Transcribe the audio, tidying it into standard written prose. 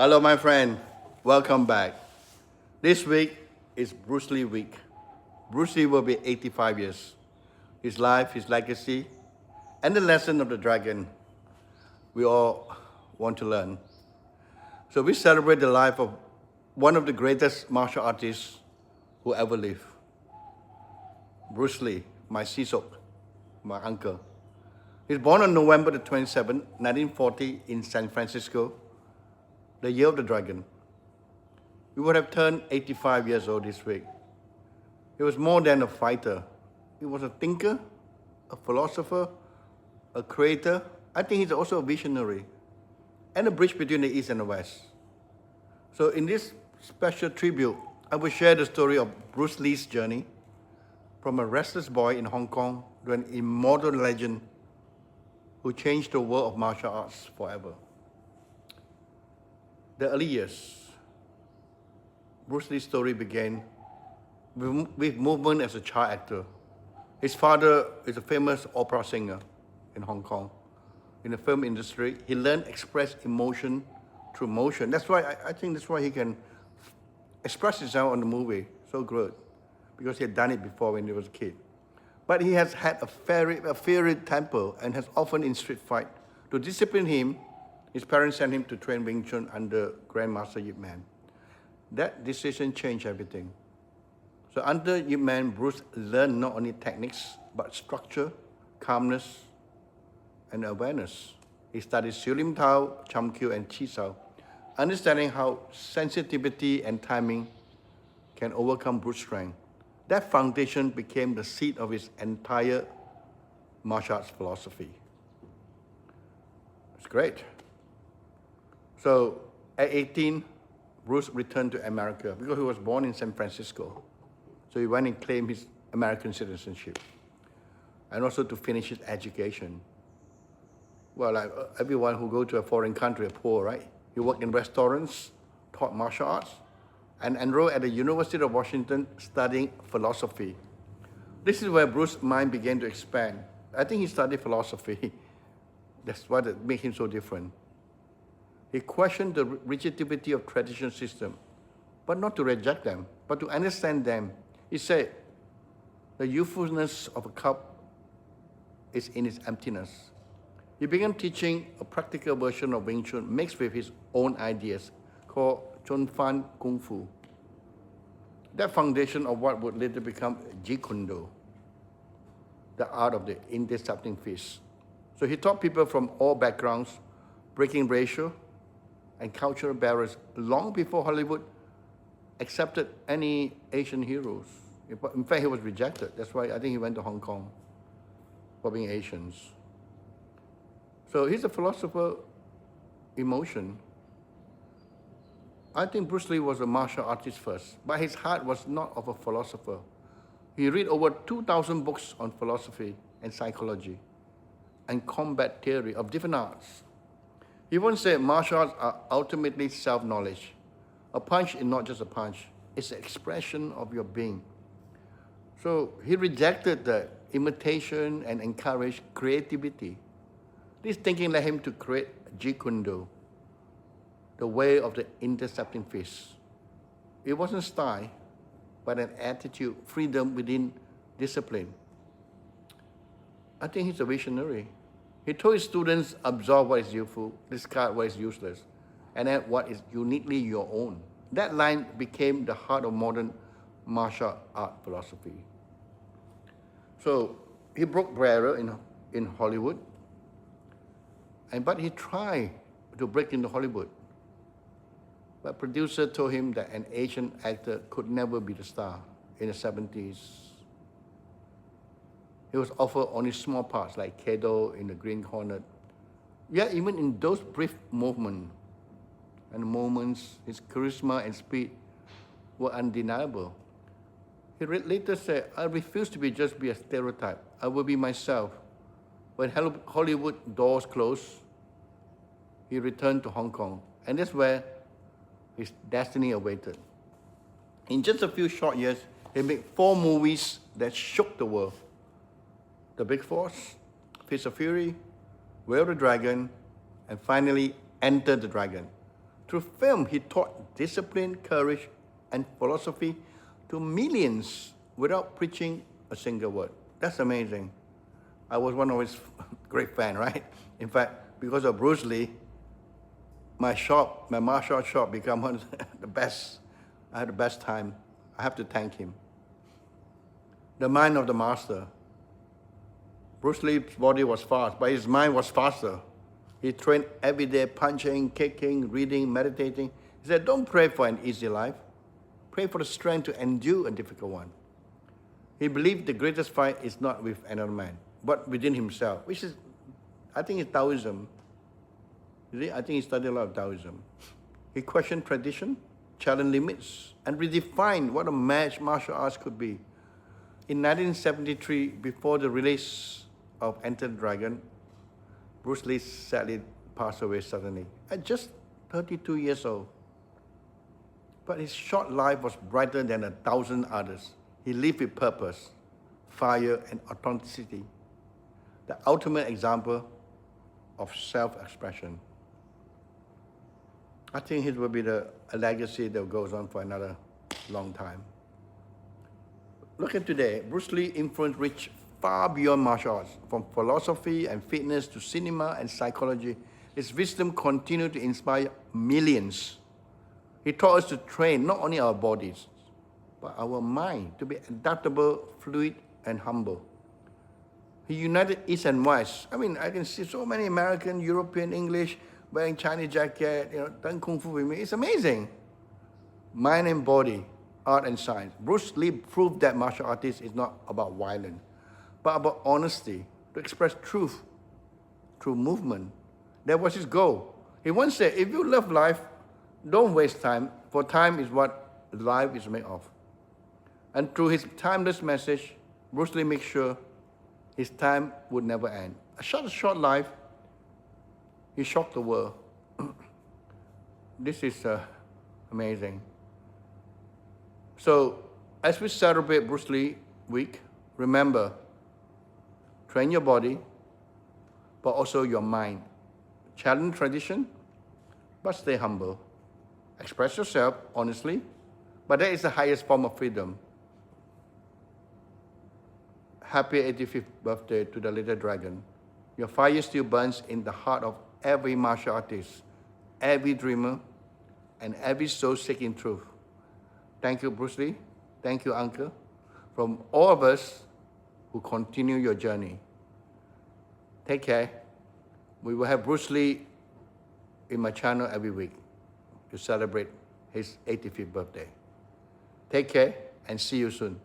Hello, my friend. Welcome back. This week is Bruce Lee week. Bruce Lee will be 85 years. His life, his legacy, and the lesson of the dragon we all want to learn. So we celebrate the life of one of the greatest martial artists who ever lived. Bruce Lee, my Sisok, my uncle. He's born on November the 27th, 1940 in San Francisco, the year of the dragon. He would have turned 85 years old this week. He was more than a fighter. He was a thinker, a philosopher, a creator. I think he's also a visionary and a bridge between the East and the West. So in this special tribute, I will share the story of Bruce Lee's journey from a restless boy in Hong Kong to an immortal legend who changed the world of martial arts forever. The early years, Bruce Lee's story began with movement as a child actor. His father is a famous opera singer in Hong Kong. In the film industry, he learned to express emotion through motion. That's why I think that's why he can express himself on the movie so good, because he had done it before when he was a kid. But he has had a fiery temper and has often in street fight. To discipline him, his parents sent him to train Wing Chun under Grandmaster Yip Man. That decision changed everything. So under Yip Man, Bruce learned not only techniques, but structure, calmness, and awareness. He studied Siu Lim Tao, Cham Kyu, and Chi Sao, understanding how sensitivity and timing can overcome brute strength. That foundation became the seed of his entire martial arts philosophy. It's great. So at 18, Bruce returned to America because he was born in San Francisco. So he went and claimed his American citizenship and also to finish his education. Well, like everyone who go to a foreign country are poor, right? He worked in restaurants, taught martial arts, and enrolled at the University of Washington studying philosophy. This is where Bruce's mind began to expand. I think he studied philosophy. That's what made him so different. He questioned the rigidity of traditional system, but not to reject them, but to understand them. He said, the youthfulness of a cup is in its emptiness. He began teaching a practical version of Wing Chun mixed with his own ideas called Chun Fan Kung Fu. That foundation of what would later become Jeet Kune Do, the art of the intercepting fist. So he taught people from all backgrounds, breaking racial and cultural barriers long before Hollywood accepted any Asian heroes. In fact, he was rejected. That's why I think he went to Hong Kong for being Asians. So he's a philosopher, emotion. I think Bruce Lee was a martial artist first, but his heart was not of a philosopher. He read over 2,000 books on philosophy and psychology and combat theory of different arts. He once said martial arts are ultimately self-knowledge. A punch is not just a punch, it's an expression of your being. So he rejected the imitation and encouraged creativity. This thinking led him to create Jeet Kune Do, the way of the intercepting fist. It wasn't style, but an attitude, freedom within discipline. I think he's a visionary. He told his students, absorb what is useful, discard what is useless, and add what is uniquely your own. That line became the heart of modern martial art philosophy. So he broke barrier in Hollywood, but he tried to break into Hollywood. But producer told him that an Asian actor could never be the star in the 70s. He was offered only small parts like Kedo in the Green Hornet. Yet even in those brief moments, his charisma and speed were undeniable. He later said, I refuse to just be a stereotype. I will be myself. When Hollywood doors closed, he returned to Hong Kong. And that's where his destiny awaited. In just a few short years, he made 4 movies that shook the world. The Big Force, Fist of Fury, Way of the Dragon, and finally Enter the Dragon. Through film, he taught discipline, courage, and philosophy to millions without preaching a single word. That's amazing. I was one of his great fan, right? In fact, because of Bruce Lee, my martial arts shop, became one of the best. I had the best time. I have to thank him. The mind of the master. Bruce Lee's body was fast, but his mind was faster. He trained every day, punching, kicking, reading, meditating. He said, don't pray for an easy life. Pray for the strength to endure a difficult one. He believed the greatest fight is not with another man, but within himself, which is, I think it's Taoism. You see, I think he studied a lot of Taoism. He questioned tradition, challenged limits, and redefined what a martial arts could be. In 1973, before the release of Enter the Dragon, Bruce Lee sadly passed away suddenly at just 32 years old. But his short life was brighter than 1,000 others. He lived with purpose, fire, and authenticity, the ultimate example of self-expression. I think it will be a legacy that goes on for another long time. Look at today, Bruce Lee's influence reached far beyond martial arts, from philosophy and fitness to cinema and psychology. His wisdom continued to inspire millions. He taught us to train not only our bodies, but our mind to be adaptable, fluid, and humble. He united East and West. I mean, I can see so many American, European, English, wearing Chinese jacket, done Kung Fu with me. It's amazing. Mind and body, art and science. Bruce Lee proved that martial artists is not about violence, but about honesty, to express truth through movement. That was his goal. He once said, if you love life, don't waste time, for time is what life is made of. And through his timeless message, Bruce Lee makes sure his time would never end. A short life, he shocked the world. This is amazing. So, as we celebrate Bruce Lee Week, remember, train your body, but also your mind. Challenge tradition, but stay humble. Express yourself honestly, but that is the highest form of freedom. Happy 85th birthday to the little dragon. Your fire still burns in the heart of every martial artist, every dreamer, and every soul seeking truth. Thank you, Bruce Lee. Thank you, Uncle. From all of us who continue your journey. Take care. We will have Bruce Lee in my channel every week to celebrate his 85th birthday. Take care and see you soon.